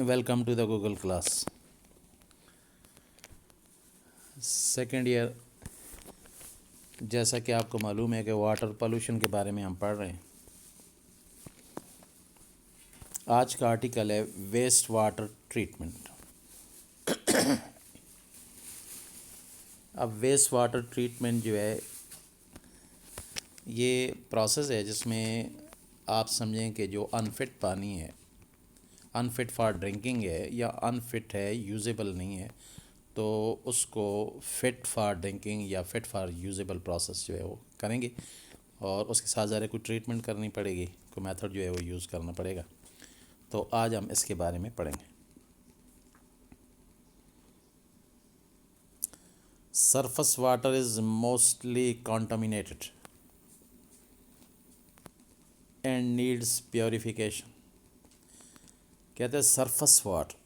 Welcome to the Google class second year. جیسا کہ آپ کو معلوم ہے کہ واٹر پولوشن کے بارے میں ہم پڑھ رہے ہیں. آج کا آرٹیکل ہے ویسٹ واٹر ٹریٹمنٹ. اب ویسٹ واٹر ٹریٹمنٹ جو ہے یہ پروسیس ہے جس میں آپ سمجھیں کہ جو انفٹ پانی ہے، انفٹ فار ڈرنکنگ ہے یا انفٹ ہے، یوزیبل نہیں ہے، تو اس کو فٹ فار ڈرنکنگ یا فٹ فار یوزیبل پروسیس جو ہے وہ کریں گے، اور اس کے ساتھ ظاہر کوئی ٹریٹمنٹ کرنی پڑے گی، کوئی میتھڈ جو ہے وہ یوز کرنا پڑے گا. تو آج ہم اس کے بارے میں پڑھیں گے. Surface water is mostly contaminated and needs purification. کہتے ہیں surface water.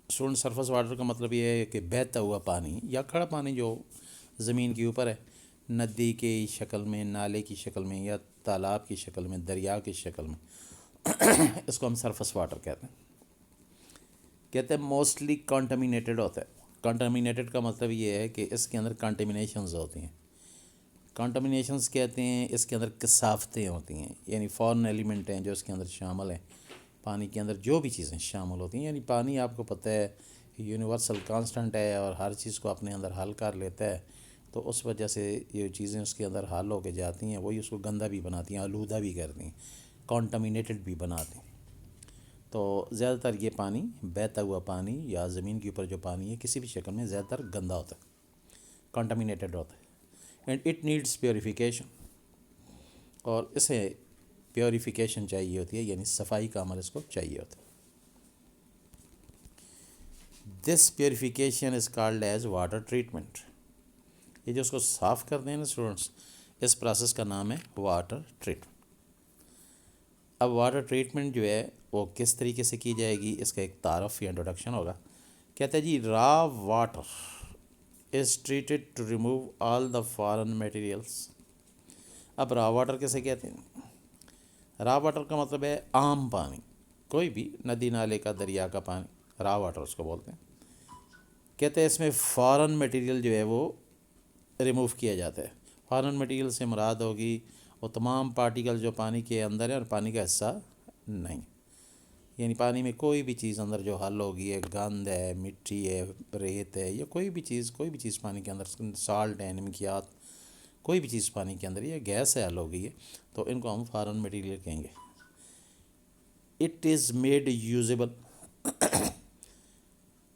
Student, surface water کا مطلب یہ ہے کہ بہتا ہوا پانی یا کھڑا پانی جو زمین کے اوپر ہے، ندی کی شکل میں، نالے کی شکل میں، یا تالاب کی شکل میں، دریا کی شکل میں، اس کو ہم سرفس واٹر کہتے ہیں. کہتے ہیں موسٹلی کانٹامینیٹڈ ہوتا ہے. کانٹامینیٹڈ کا مطلب یہ ہے کہ اس کے اندر کنٹامینیشنز ہوتی ہیں. کنٹامینیشنز کہتے ہیں اس کے اندر کثافتیں ہوتی ہیں، یعنی فارن ایلیمنٹ ہیں جو اس کے اندر شامل ہیں. پانی کے اندر جو بھی چیزیں شامل ہوتی ہیں، یعنی پانی آپ کو پتہ ہے یونیورسل کانسٹنٹ ہے اور ہر چیز کو اپنے اندر حل کر لیتا ہے، تو اس وجہ سے یہ چیزیں اس کے اندر حل ہو کے جاتی ہیں، وہی اس کو گندہ بھی بناتی ہیں، آلودہ بھی کرتی ہیں، کانٹامینیٹڈ بھی بناتی ہیں. تو زیادہ تر یہ پانی، بہتا ہوا پانی یا زمین کے اوپر جو پانی ہے، کسی بھی شکل میں زیادہ تر گندا ہوتا ہے، کانٹامینیٹڈ ہوتا ہے. اینڈ اٹ نیڈس پیوریفیکیشن، اور اسے پیوریفیکیشن چاہیے ہوتی ہے، یعنی صفائی کا عمل اس کو چاہیے ہوتا ہے. This purification is called as water treatment. یہ جو اس کو صاف کرتے ہیں نا اسٹوڈنٹس، اس پروسیس کا نام ہے واٹر ٹریٹمنٹ. اب واٹر ٹریٹمنٹ جو ہے وہ کس طریقے سے کی جائے گی، اس کا ایک تعارف یا انٹروڈکشن ہوگا. کہتا ہے جی raw water is treated to remove all the foreign materials. اب را واٹر کیسے کہتے ہیں؟ را واٹر کا مطلب ہے عام پانی، کوئی بھی ندی نالے کا، دریا کا پانی، را واٹر اس کو بولتے ہیں. کہتے ہیں اس میں فارن میٹیریل جو ہے وہ ریموو کیا جاتا ہے. فارن میٹیریل سے مراد ہوگی وہ تمام پارٹیکل جو پانی کے اندر ہے اور پانی کا حصہ نہیں، یعنی پانی میں کوئی بھی چیز اندر جو حل ہوگی ہے، گند ہے، مٹی ہے، ریت ہے، یا کوئی بھی چیز پانی کے اندر، سالٹ ہے، نمکیات، کوئی بھی چیز پانی کے اندر یا گیس سے حل ہو گئی ہے، تو ان کو ہم فارن مٹیریل کہیں گے. It is made usable.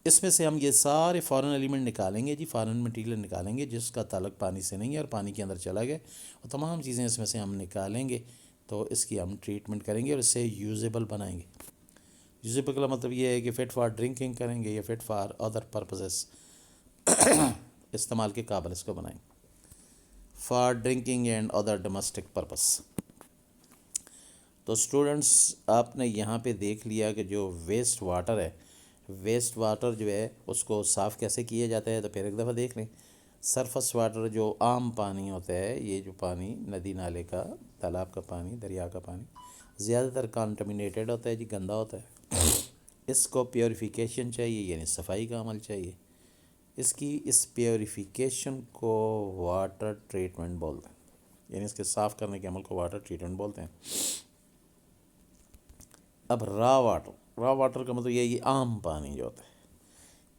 اس میں سے ہم یہ سارے فارن ایلیمنٹ نکالیں گے جی، فارن مٹیریل نکالیں گے جس کا تعلق پانی سے نہیں ہے اور پانی کے اندر چلا گیا، اور تمام چیزیں اس میں سے ہم نکالیں گے، تو اس کی ہم ٹریٹمنٹ کریں گے اور اسے یوزیبل بنائیں گے. یوزیبل کا مطلب یہ ہے کہ فٹ فار ڈرنکنگ کریں گے یا فٹ فار ادر پرپزز، استعمال کے قابل اس کو بنائیں گے. For drinking and other domestic purpose. تو اسٹوڈنٹس، آپ نے یہاں پہ دیکھ لیا کہ جو ویسٹ واٹر ہے، ویسٹ واٹر جو ہے اس کو صاف کیسے کیا جاتا ہے. تو پھر ایک دفعہ دیکھ لیں. سرفس واٹر جو عام پانی ہوتا ہے، یہ جو پانی ندی نالے کا، تالاب کا پانی، دریا کا پانی، زیادہ تر کانٹامینیٹڈ ہوتا ہے جی، گندا ہوتا ہے. اس کو پیوریفیکیشن چاہیے، یعنی صفائی کا عمل چاہیے. اس پیوریفیکیشن کو واٹر ٹریٹمنٹ بولتے ہیں، یعنی اس کے صاف کرنے کے عمل کو واٹر ٹریٹمنٹ بولتے ہیں. اب را واٹر کا مطلب یہ عام پانی جو ہوتا ہے،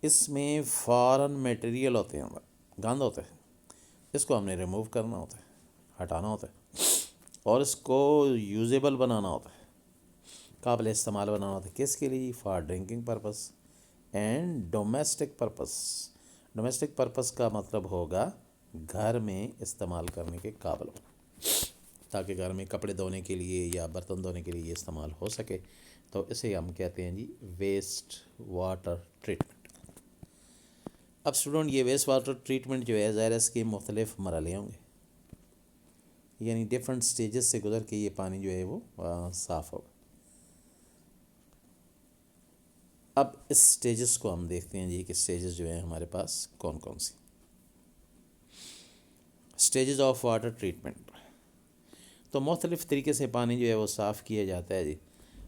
اس میں فارن میٹیریل ہوتے ہیں، گند ہوتا ہے، اس کو ہم نے ریموو کرنا ہوتا ہے، ہٹانا ہوتا ہے، اور اس کو یوزیبل بنانا ہوتا ہے، قابل استعمال بنانا ہوتا ہے. کس کے لیے؟ For drinking purpose and domestic purpose. Domestic purpose کا مطلب ہوگا گھر میں استعمال کرنے کے قابل ہو، تاکہ گھر میں کپڑے دھونے کے لیے یا برتن دھونے کے لیے یہ استعمال ہو سکے. تو اسے ہم کہتے ہیں جی ویسٹ واٹر ٹریٹمنٹ. اب اسٹوڈنٹ، یہ ویسٹ واٹر ٹریٹمنٹ جو ہے ظاہر ہے اس کے مختلف مرحلے ہوں گے، یعنی ڈفرینٹ سٹیجز سے گزر کے یہ پانی جو ہے وہ صاف ہوگا. اب اس سٹیجز کو ہم دیکھتے ہیں جی کہ سٹیجز جو ہیں ہمارے پاس کون کون سی. Stages of water treatment. تو مختلف طریقے سے پانی جو ہے وہ صاف کیا جاتا ہے جی.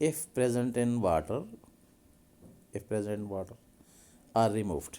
if present are removed।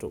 2।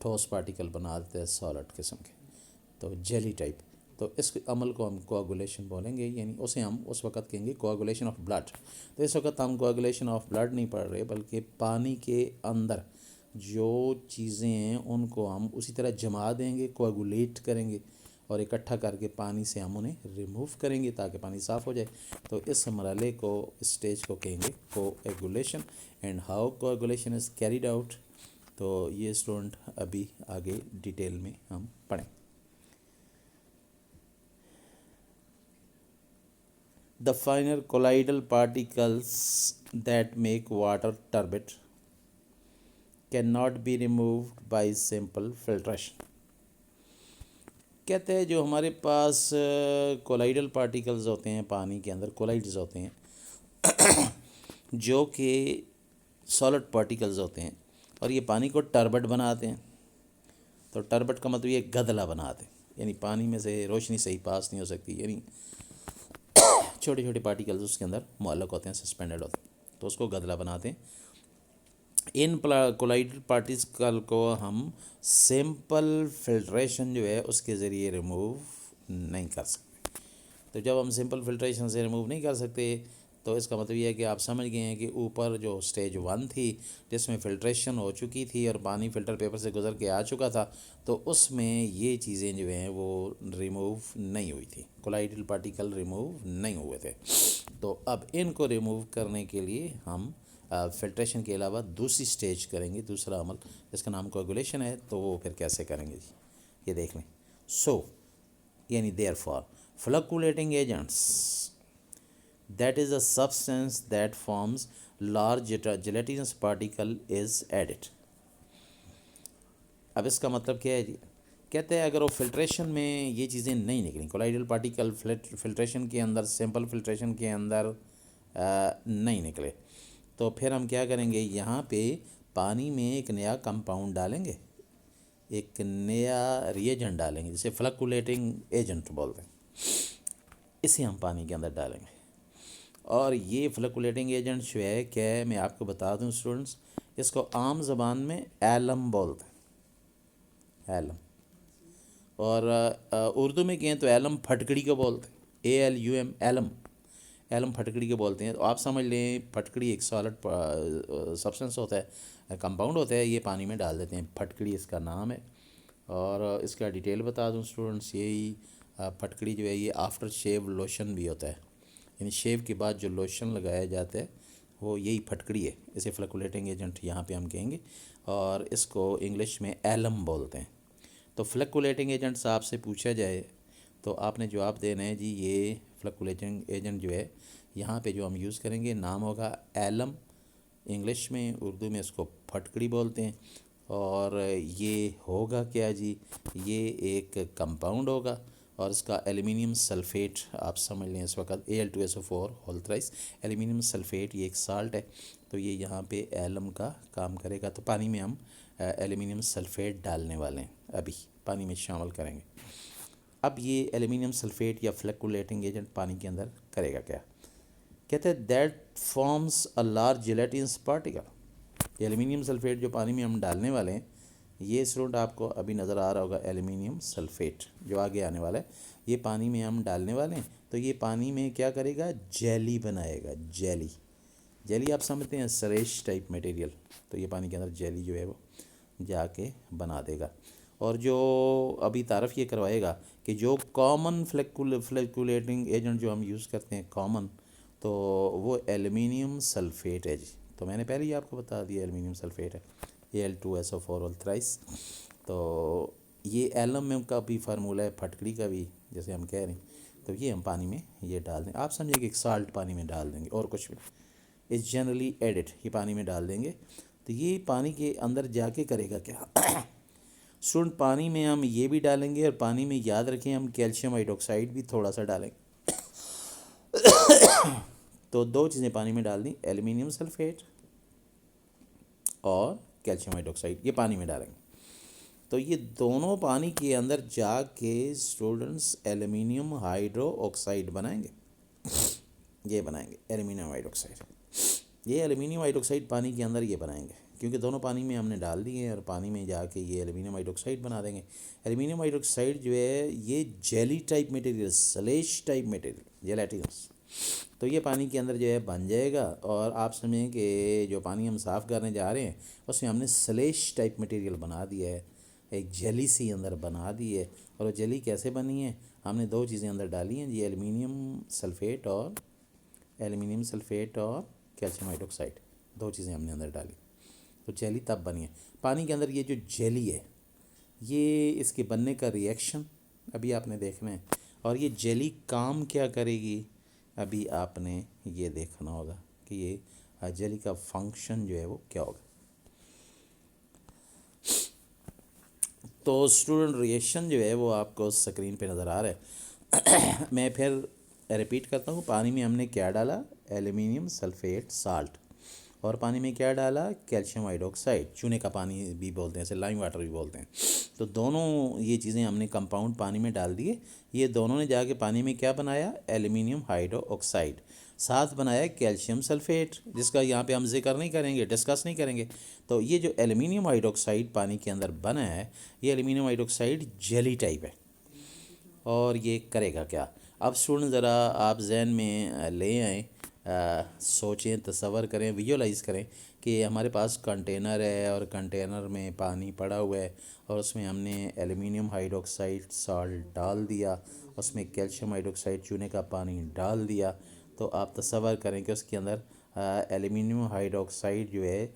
ٹھوس پارٹیکل بنا دیتے ہیں سالڈ قسم کے، تو جیلی ٹائپ. تو اس عمل کو ہم کوآگولیشن بولیں گے، یعنی اسے ہم اس وقت کہیں گے کوآگولیشن آف بلڈ. تو اس وقت ہم کوآگولیشن آف بلڈ نہیں پڑھ رہے، بلکہ پانی کے اندر جو چیزیں ہیں ان کو ہم اسی طرح جما دیں گے، کوآگولیٹ کریں گے اور اکٹھا کر کے پانی سے ہم انہیں ریموو کریں گے تاکہ پانی صاف ہو جائے. تو اس مرحلے کو، اسٹیج کو کہیں گے coagulation. And how coagulation is carried out, تو یہ اسٹوڈنٹ ابھی آگے ڈیٹیل میں ہم پڑھیں. The finer colloidal particles that make water turbid cannot be removed by simple filtration. کہتے ہیں جو ہمارے پاس کولائڈل پارٹیکلز ہوتے ہیں پانی کے اندر، کولائڈز ہوتے ہیں جو کہ سالڈ پارٹیکلز ہوتے ہیں، اور یہ پانی کو ٹربڈ بناتے ہیں. تو ٹربڈ کا مطلب یہ گدلا بناتے ہیں، یعنی پانی میں سے روشنی صحیح پاس نہیں ہو سکتی، یعنی چھوٹے چھوٹے پارٹیکلز اس کے اندر معلق ہوتے ہیں، سسپینڈڈ ہوتے ہیں، تو اس کو گدلا بناتے ہیں. ان کولائڈل پارٹیکل کو ہم سمپل فلٹریشن جو ہے اس کے ذریعے ریموو نہیں کر سکتے. تو جب ہم سمپل فلٹریشن سے ریموو نہیں کر سکتے تو اس کا مطلب یہ ہے کہ آپ سمجھ گئے ہیں کہ اوپر جو سٹیج 1 تھی جس میں فلٹریشن ہو چکی تھی اور پانی فلٹر پیپر سے گزر کے آ چکا تھا، تو اس میں یہ چیزیں جو ہیں وہ ریموو نہیں ہوئی تھی، کولائڈل پارٹیکل ریموو نہیں ہوئے تھے. تو اب ان کو ریموو کرنے کے لیے ہم فلٹریشن کے علاوہ دوسری سٹیج کریں گے، دوسرا عمل جس کا نام کوآگولیشن ہے. تو وہ پھر کیسے کریں گے جی، یہ دیکھ لیں. سو یعنی therefore flocculating agents that is a substance that forms large gelatinous particle is added. اب اس کا مطلب کیا ہے جی؟ کہتے ہیں اگر وہ فلٹریشن میں یہ چیزیں نہیں نکلیں، کولائڈل پارٹیکل فلٹریشن کے اندر، سمپل فلٹریشن کے اندر نہیں نکلے، تو پھر ہم کیا کریں گے، یہاں پہ پانی میں ایک نیا کمپاؤنڈ ڈالیں گے، ایک نیا ریجنٹ ڈالیں گے جسے فلکولیٹنگ ایجنٹ بولتے ہیں. اسے ہم پانی کے اندر ڈالیں گے، اور یہ فلکولیٹنگ ایجنٹ جو ہے کہ میں آپ کو بتا دوں اسٹوڈنٹس، اس کو عام زبان میں ایلم بولتے ہیں، ایلم. اور اردو میں کہیں تو ایلم پھٹکڑی کو بولتے ہیں، ALUM، ایلم، ایلم پھٹکڑی کو بولتے ہیں. تو آپ سمجھ لیں پھٹکڑی ایک سالڈ سبسٹنس ہوتا ہے، کمپاؤنڈ ہوتا ہے، یہ پانی میں ڈال دیتے ہیں، پھٹکڑی اس کا نام ہے. اور اس کا ڈیٹیل بتا دوں اسٹوڈنٹس، یہی پھٹکڑی جو ہے یہ آفٹر شیو لوشن بھی ہوتا ہے، یعنی شیو کے بعد جو لوشن لگایا جاتا ہے وہ یہی پھٹکڑی ہے. اسے فلکولیٹنگ ایجنٹ یہاں پہ ہم کہیں گے، اور اس کو انگلش میں ایلم بولتے ہیں. تو فلکولیٹنگ ایجنٹ سے آپ سے پوچھا جائے تو آپ نے جواب دینا ہے جی یہ فلکولیٹنگ ایجنٹ جو ہے یہاں پہ جو ہم یوز کریں گے نام ہوگا ایلم، انگلش میں، اردو میں اس کو پھٹکڑی بولتے ہیں. اور یہ ہوگا کیا جی، یہ ایک کمپاؤنڈ ہوگا، اور اس کا ایلومینیم سلفیٹ آپ سمجھ لیں اس وقت Al2SO4 whole thrice. Aluminium sulphate یہ ایک سالٹ ہے، تو یہ یہاں پہ ایلم کا کام کرے گا. تو پانی میں ہم ایلومینیم سلفیٹ ڈالنے والے ہیں، ابھی پانی میں شامل کریں گے. اب یہ ایلومینیم سلفیٹ یا فلکولیٹنگ ایجنٹ پانی کے اندر کرے گا کیا؟ کہتے ہیں that forms a large gelatinous particle. Aluminium sulphate جو پانی میں ہم ڈالنے والے ہیں، یہ اسٹوڈنٹ آپ کو ابھی نظر آ رہا ہوگا ایلومینیم سلفیٹ جو آگے آنے والا ہے، یہ پانی میں ہم ڈالنے والے ہیں. تو یہ پانی میں کیا کرے گا، جیلی بنائے گا. جیلی، جیلی آپ سمجھتے ہیں سریش ٹائپ میٹیریل، تو یہ پانی کے اندر جیلی جو ہے وہ جا کے بنا دے گا. اور جو ابھی تعارف یہ کروائے گا کہ جو کامن فلیکولیٹنگ ایجنٹ جو ہم یوز کرتے ہیں کامن، تو وہ ایلومینیم سلفیٹ ہے جی. تو میں نے پہلے ہی آپ کو بتا دیا ایلومینیم سلفیٹ ہے، Al2SO4 ہول تھرائس. تو یہ ایلم میں کا بھی فارمولہ ہے، پھٹکڑی کا بھی جیسے ہم کہہ رہے ہیں. تو یہ ہم پانی میں یہ ڈال دیں، آپ سمجھیں کہ ایک سالٹ پانی میں ڈال دیں گے اور کچھ بھی. از جنرلی ایڈڈ، یہ پانی میں ڈال دیں گے. تو یہ پانی کے اندر جا کے کرے گا کیا اسٹوڈنٹ، پانی میں ہم یہ بھی ڈالیں گے، اور پانی میں یاد رکھیں ہم کیلشیم ہائیڈروکسائڈ بھی تھوڑا سا ڈالیں گے. تو دو چیزیں پانی میں ڈال دیں، ایلومینیم سلفیٹ اور کیلشیم ہائیڈروکسائڈ، یہ پانی میں ڈالیں گے. تو یہ دونوں پانی کے اندر جا کے اسٹوڈنٹس ایلومینیم ہائیڈرو آکسائڈ بنائیں گے. یہ بنائیں گے ایلومینیم ہائیڈروکسائڈ، یہ ایلومینیم ہائیڈروکسائڈ پانی کے اندر یہ بنائیں گے. کیونکہ دونوں پانی میں ہم نے ڈال دیے ہیں اور پانی میں جا کے یہ ایلومینیم ہائیڈروکسائڈ بنا دیں گے. ایلومینیم ہائیڈروکسائڈ جو ہے یہ jelly type material, slush type material, gelatinous, تو یہ پانی کے اندر جو ہے بن جائے گا. اور آپ سمجھیں کہ جو پانی ہم صاف کرنے جا رہے ہیں اس میں ہم نے سلیش ٹائپ مٹیریل بنا دیا ہے، ایک جیلی سی اندر بنا دی ہے. اور وہ جیلی کیسے بنی ہے؟ ہم نے دو چیزیں اندر ڈالی ہیں جی، ایلومینیم سلفیٹ اور کیلشیم ہائیڈروکسائڈ، دو چیزیں ہم نے اندر ڈالی تو جیلی تب بنی ہے. پانی کے اندر یہ جو جیلی ہے یہ اس کے بننے کا ریئیکشن ابھی آپ نے دیکھنا ہے. اور یہ جیلی کام کیا کرے گی ابھی آپ نے یہ دیکھنا ہوگا کہ یہ جیلی کا فنکشن جو ہے وہ کیا ہوگا. تو اسٹوڈنٹ ریئیکشن جو ہے وہ آپ کو اسکرین پہ نظر آ رہا ہے. میں پھر ریپیٹ کرتا ہوں. پانی میں ہم نے کیا ڈالا؟ Aluminium sulphate salt. اور پانی میں کیا ڈالا؟ کیلشیم ہائیڈروکسائڈ، چونے کا پانی بھی بولتے ہیں، اسے لائم واٹر بھی بولتے ہیں. تو دونوں یہ چیزیں ہم نے کمپاؤنڈ پانی میں ڈال دیے. یہ دونوں نے جا کے پانی میں کیا بنایا؟ Aluminium hydro oxide. ساتھ بنایا کیلشیم سلفیٹ، جس کا یہاں پہ ہم ذکر نہیں کریں گے، ڈسکس نہیں کریں گے. تو یہ جو ایلومینیم ہائیڈروکسائڈ پانی کے اندر بنا ہے، یہ ایلومینیم ہائیڈروکسائڈ جیلی ٹائپ ہے. اور یہ کرے گا کیا؟ اب اسٹوڈنٹ ذرا آپ ذہن میں لے آئیں، سوچیں، تصور کریں، ویژولائز کریں کہ ہمارے پاس کنٹینر ہے اور کنٹینر میں پانی پڑا ہوا ہے اور اس میں ہم نے ایلومینیم ہائیڈروکسائڈ سالٹ ڈال دیا، اس میں کیلشیم ہائیڈروکسائڈ چونے کا پانی ڈال دیا. تو آپ تصور کریں کہ اس کے اندر ایلومینیم ہائیڈروکسائڈ جو ہے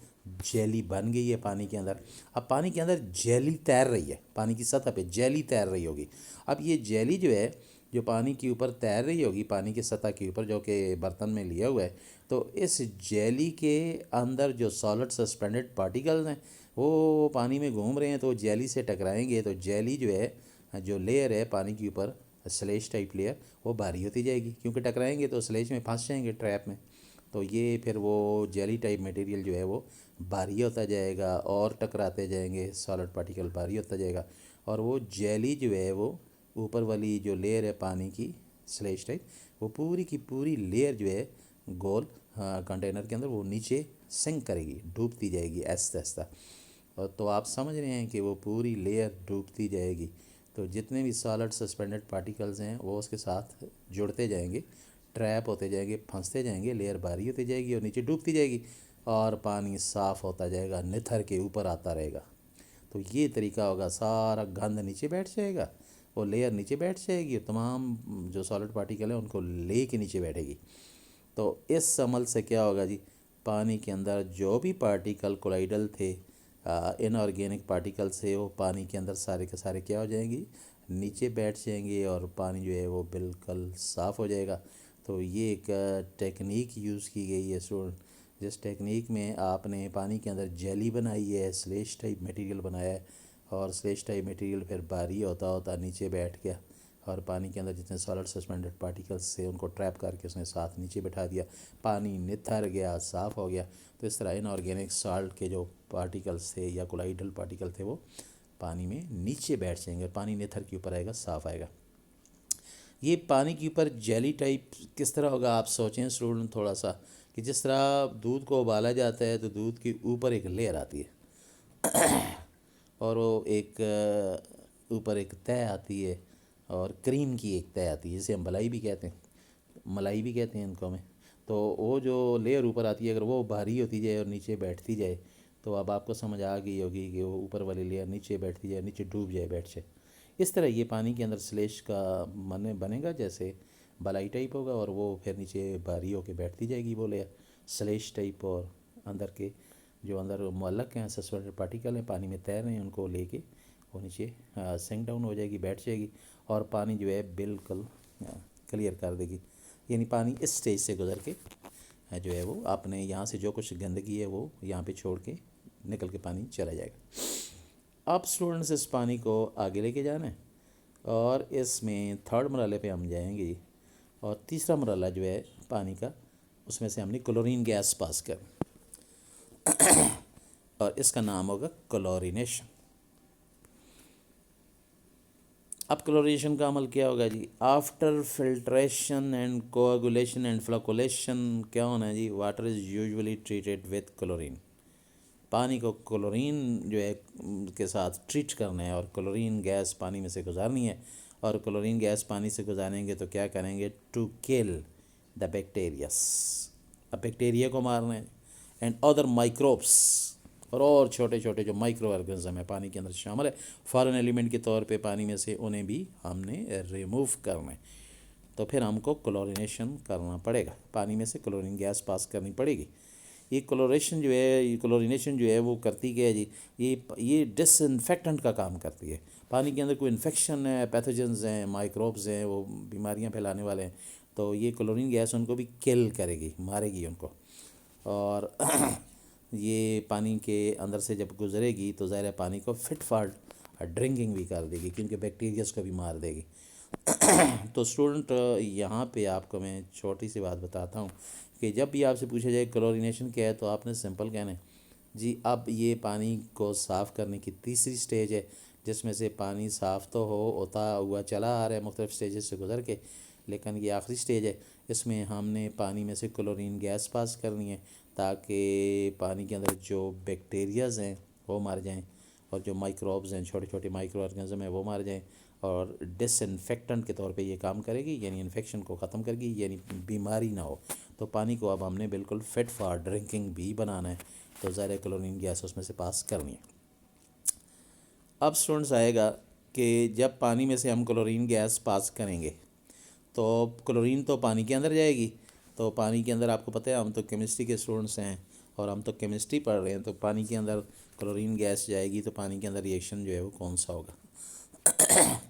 جیلی بن گئی ہے پانی کے اندر. اب پانی کے اندر جیلی تیر رہی ہے، پانی کی سطح پہ جیلی تیر رہی ہوگی. اب یہ جیلی جو ہے جو پانی کے اوپر تیر رہی ہوگی، پانی کی سطح کے اوپر جو کہ برتن میں لیا ہوا ہے، تو اس جیلی کے اندر جو سالڈ سسپینڈڈ پارٹیکلز ہیں وہ پانی میں گھوم رہے ہیں، تو جیلی سے ٹکرائیں گے تو جیلی جو ہے، جو لیئر ہے پانی کے اوپر، سلیش ٹائپ لیئر، وہ بھاری ہوتی جائے گی، کیونکہ ٹکرائیں گے تو سلیش میں پھنس جائیں گے، ٹریپ میں. تو یہ پھر وہ جیلی ٹائپ مٹیریل جو ہے وہ بھاری ہوتا جائے گا اور ٹکراتے جائیں گے، سالڈ پارٹیکل بھاری ہوتا جائے گا. اور وہ جیلی جو ہے وہ اوپر والی جو لیئر ہے پانی کی سلیش ٹائپ، وہ پوری کی پوری لیئر جو ہے گول کنٹینر کے اندر وہ نیچے سنک کرے گی، ڈوبتی جائے گی آہستہ آہستہ. اور تو آپ سمجھ رہے ہیں کہ وہ پوری لیئر ڈوبتی جائے گی. تو جتنے بھی سالڈ سسپینڈڈ پارٹیکلز ہیں وہ اس کے ساتھ جڑتے جائیں گے، ٹریپ ہوتے جائیں گے، پھنستے جائیں گے، لیئر بھاری ہوتی جائے گی اور نیچے ڈوبتی جائے گی اور پانی صاف ہوتا جائے گا، نتھر کے اوپر آتا رہے گا. تو یہ طریقہ ہوگا، سارا گند نیچے بیٹھ جائے گا، وہ لیئر نیچے بیٹھ جائے گی، تمام جو سالڈ پارٹیکل ہیں ان کو لے کے نیچے بیٹھے گی. تو اس عمل سے کیا ہوگا جی؟ پانی کے اندر جو بھی پارٹیکل کولائڈل تھے، ان آرگینک پارٹیکل سے، وہ پانی کے اندر سارے کے سارے کیا ہو جائیں گی؟ نیچے بیٹھ جائیں گے اور پانی جو ہے وہ بالکل صاف ہو جائے گا. تو یہ ایک ٹیکنیک یوز کی گئی ہے اسٹوڈنٹ، جس ٹیکنیک میں آپ نے پانی کے اندر جیلی بنائی ہے، سلیش ٹائپ میٹیریل بنایا ہے، اور سلیش ٹائپ میٹیریل پھر بھاری ہوتا ہوتا نیچے بیٹھ گیا اور پانی کے اندر جتنے سالڈ سسپینڈڈ پارٹیکلس تھے ان کو ٹریپ کر کے اس نے ساتھ نیچے بٹھا دیا، پانی نتھر گیا، صاف ہو گیا. تو اس طرح ان آرگینک سالٹ کے جو پارٹیکلس تھے یا کولائڈل پارٹیکل تھے وہ پانی میں نیچے بیٹھ جائیں گے، پانی نتھر کے اوپر آئے گا، صاف آئے گا. یہ پانی کے اوپر جیلی ٹائپ کس طرح ہوگا؟ آپ سوچیں اسٹوڈنٹ تھوڑا سا، کہ جس طرح دودھ کو ابالا جاتا ہے تو دودھ کے اوپر ایک لیئر آتی ہے اور وہ ایک اوپر ایک تہہ آتی ہے اور کریم کی ایک تہہ آتی ہے، جسے ہم ملائی بھی کہتے ہیں، ملائی بھی کہتے ہیں ان کو میں. تو وہ جو لیئر اوپر آتی ہے اگر وہ بھاری ہوتی جائے اور نیچے بیٹھتی جائے تو اب آپ کو سمجھ آ گئی ہوگی کہ وہ اوپر والی لیئر نیچے بیٹھتی جائے، نیچے ڈوب جائے، بیٹھ جائے. اس طرح یہ پانی کے اندر سلیش کا بنے گا، جیسے بالائی ٹائپ ہوگا اور وہ پھر نیچے بھاری ہو کے بیٹھتی جائے گی وہ لیئر سلیش ٹائپ. اور اندر کے جو اندر معلق ہیں سسپینڈڈ پارٹیکل ہیں پانی میں تیر رہے ہیں، ان کو لے کے وہ نیچے سنک ڈاؤن ہو جائے گی، بیٹھ جائے گی اور پانی جو ہے بالکل کلیئر کر دے گی. یعنی پانی اس سٹیج سے گزر کے جو ہے وہ آپ نے یہاں سے جو کچھ گندگی ہے وہ یہاں پہ چھوڑ کے نکل کے پانی چلا جائے گا. اب اسٹوڈنٹس اس پانی کو آگے لے کے جانا ہے اور اس میں تھرڈ مرحلے پہ ہم جائیں گے. اور تیسرا مرحلہ جو ہے پانی کا، اس میں سے ہم نے کلورین گیس پاس کر اور اس کا نام ہوگا کلورینیشن. اب کلوریشن کا عمل کیا ہوگا جی؟ After filtration and coagulation and flocculation کیا ہونا ہے جی؟ Water is usually treated with chlorine. پانی کو کلورین جو ہے کے ساتھ ٹریٹ کرنا ہے اور کلورین گیس پانی میں سے گزارنی ہے، اور کلورین گیس پانی سے گزاریں گے تو کیا کریں گے؟ ٹو کل دا بیکٹیریس، اب بیکٹیریا کو مارنا ہے، اینڈ ادر مائکروبس، اور چھوٹے چھوٹے جو مائکرو آرگنزم ہیں پانی کے اندر شامل ہے فارن ایلیمنٹ کے طور پہ پانی میں سے، انہیں بھی ہم نے ریموو کرنا ہے۔ تو پھر ہم کو کلورینیشن کرنا پڑے گا، پانی میں سے کلورین گیس پاس کرنی پڑے گی۔ یہ کلوریشن جو ہے، یہ کلورینیشن جو ہے وہ کرتی کیا ہے جی؟ یہ ڈس انفیکٹنٹ کا کام کرتی ہے۔ پانی کے اندر کوئی انفیکشن ہے، پیتھوجنز ہیں، مائکروبز ہیں، وہ بیماریاں پھیلانے والے ہیں، تو یہ کلورین گیس ان کو بھی کل کرے گی، مارے گی ان کو، اور یہ پانی کے اندر سے جب گزرے گی تو ظاہر ہے پانی کو فٹ فار ڈرنکنگ بھی کر دے گی، کیونکہ بیکٹیریاز کو بھی مار دے گی۔ تو اسٹوڈنٹ یہاں پہ آپ کو میں چھوٹی سی بات بتاتا ہوں کہ جب بھی آپ سے پوچھا جائے کلورینیشن کیا ہے، تو آپ نے سمپل کہنا ہے جی اب یہ پانی کو صاف کرنے کی تیسری سٹیج ہے، جس میں سے پانی صاف تو ہوتا ہوا چلا آ رہا ہے مختلف سٹیجز سے گزر کے، لیکن یہ آخری سٹیج ہے، اس میں ہم نے پانی میں سے کلورین گیس پاس کرنی ہے تاکہ پانی کے اندر جو بیکٹیریاز ہیں وہ مر جائیں، اور جو مائکروبز ہیں، چھوٹے چھوٹے مائکرو آرگنزم ہیں، وہ مر جائیں، اور ڈس انفیکٹنٹ کے طور پہ یہ کام کرے گی، یعنی انفیکشن کو ختم کر گی، یعنی بیماری نہ ہو۔ تو پانی کو اب ہم نے بالکل فٹ فار ڈرنکنگ بھی بنانا ہے، تو ظاہر کلورین گیس اس میں سے پاس کرنی ہے۔ اب اسٹوڈنٹس آئے گا کہ جب پانی میں سے ہم کلورین گیس پاس کریں گے تو کلورین تو پانی کے اندر جائے گی، تو پانی کے اندر آپ کو پتہ ہے ہم تو کیمسٹری کے اسٹوڈنٹس ہیں اور ہم تو کیمسٹری پڑھ رہے ہیں، تو پانی کے اندر کلورین گیس جائے گی تو پانی کے اندر ریئیکشن جو ہے وہ کون سا ہوگا؟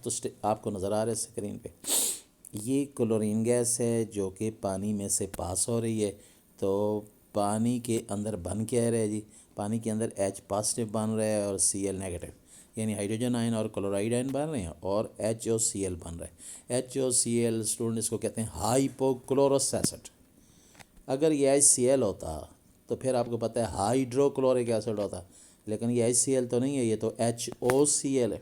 تو آپ کو نظر آ رہا ہے اسکرین پہ، یہ کلورین گیس ہے جو کہ پانی میں سے پاس ہو رہی ہے، تو پانی کے اندر بن کیا رہا ہے جی؟ پانی کے اندر ایچ پازیٹیو بن رہا ہے اور سی ایل نیگیٹو، یعنی ہائیڈروجن آئن اور کلورائڈ آئن بن رہے ہیں، اور ایچ او سی ایل بن رہا ہے۔ H O C L student اس کو کہتے ہیں ہائپو کلورس ایسڈ۔ اگر یہ ایچ سی ایل ہوتا تو پھر آپ کو پتہ ہے ہائیڈرو کلورک ایسڈ ہوتا، لیکن یہ ایچ سی ایل تو نہیں ہے، یہ تو ایچ او سی ایل ہے،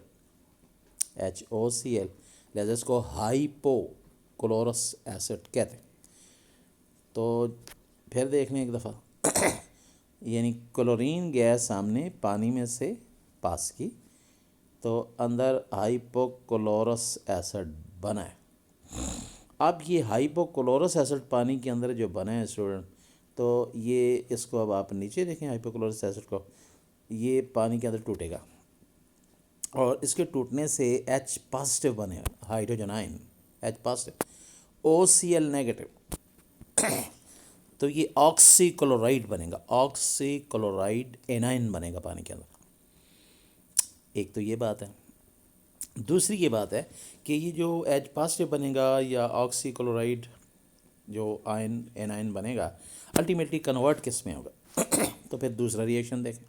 ایچ او سی ایل، لہذا اس کو ہائپو کلورس ایسڈ کہتے ہیں۔ تو پھر دیکھ لیں ایک دفعہ، یعنی کلورین گیس ہم نے پانی میں سے پاس کی تو اندر ہائپو کلورس ایسڈ بنا ہے۔ اب یہ ہائپو کلورس ایسڈ پانی کے اندر جو بنا ہے اسٹوڈنٹ، تو یہ اس کو اب آپ نیچے دیکھیں ہائپو کلورس ایسڈ کو، یہ پانی کے اندر ٹوٹے گا، اور اس کے ٹوٹنے سے ایچ پازیٹیو بنے گا، ہائیڈروجن آئن ایچ پازیٹیو، او سی ایل نیگیٹو، تو یہ آکسی کلورائڈ بنے گا، آکسی کلورائڈ اینائن بنے گا پانی کے اندر۔ ایک تو یہ بات ہے۔ دوسری یہ بات ہے کہ یہ جو ایچ پازیٹیو بنے گا یا آکسی کلورائڈ جو آئن اینائن بنے گا، الٹیمیٹلی کنورٹ کس میں ہوگا؟ تو پھر دوسرا ریئیکشن دیکھیں،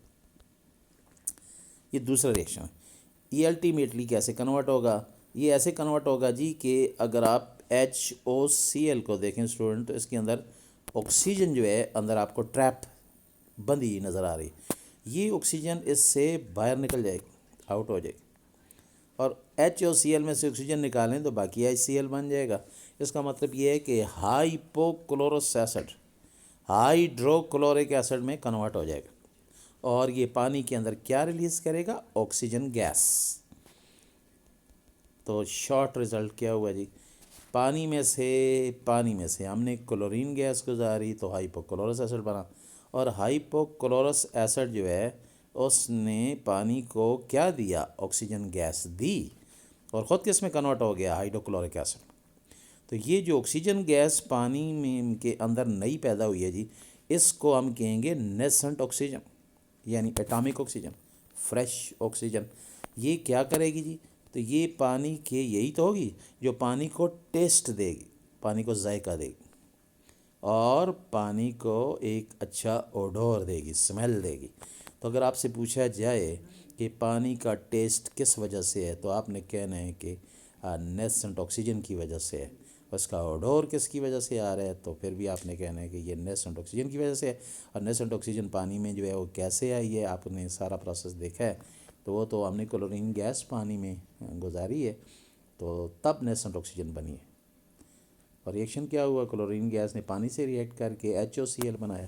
یہ دوسرا ریئیکشن ہے، یہ الٹیمیٹلی کیسے کنورٹ ہوگا؟ یہ ایسے کنورٹ ہوگا جی کہ اگر آپ ایچ او سی ایل کو دیکھیں اسٹوڈنٹ، تو اس کے اندر آکسیجن جو ہے اندر آپ کو ٹریپ بندھی نظر آ رہی ہے، یہ آکسیجن اس سے باہر نکل جائے گی، آؤٹ ہو جائے گی، اور ایچ او سی ایل میں سے آکسیجن نکالیں تو باقی ایچ سی ایل بن جائے گا۔ اس کا مطلب یہ ہے کہ hypochlorous acid hydrochloric acid میں کنورٹ ہو جائے گا، اور یہ پانی کے اندر کیا ریلیز کرے گا؟ Oxygen gas. تو شارٹ رزلٹ کیا ہوا جی؟ پانی میں سے ہم نے کلورین گیس گزاری تو ہائپو کلورس ایسڈ بنا، اور ہائپو کلورس ایسڈ جو ہے اس نے پانی کو کیا دیا؟ آکسیجن گیس دی، اور خود کس میں کنورٹ ہو گیا؟ Hydrochloric acid. تو یہ جو آکسیجن گیس پانی میں کے اندر نئی پیدا ہوئی ہے جی، اس کو ہم کہیں گے نیسنٹ آکسیجن، یعنی ایٹامک آکسیجن، فریش آکسیجن۔ یہ کیا کرے گی جی؟ تو یہ پانی کے یہی تو ہوگی جو پانی کو ٹیسٹ دے گی، پانی کو ذائقہ دے گی، اور پانی کو ایک اچھا اوڈور دے گی، سمیل دے گی۔ تو اگر آپ سے پوچھا جائے کہ پانی کا ٹیسٹ کس وجہ سے ہے، تو آپ نے کہنا ہے کہ نیسنٹ آکسیجن کی وجہ سے ہے۔ اس کا اوڈور کس کی وجہ سے آ رہا ہے، تو پھر بھی آپ نے کہنا ہے کہ یہ نیسنٹ آکسیجن کی وجہ سے ہے۔ اور نیسنٹ آکسیجن پانی میں جو ہے وہ کیسے آئی ہے، آپ نے سارا پروسیس دیکھا ہے، تو وہ تو ہم نے کلورین گیس پانی میں گزاری ہے، تو تب نیسنٹ آکسیجن بنی ہے۔ اور ریئیکشن کیا ہوا؟ کلورین گیس نے پانی سے ریئیکٹ کر کے ایچ او سی ایل بنایا،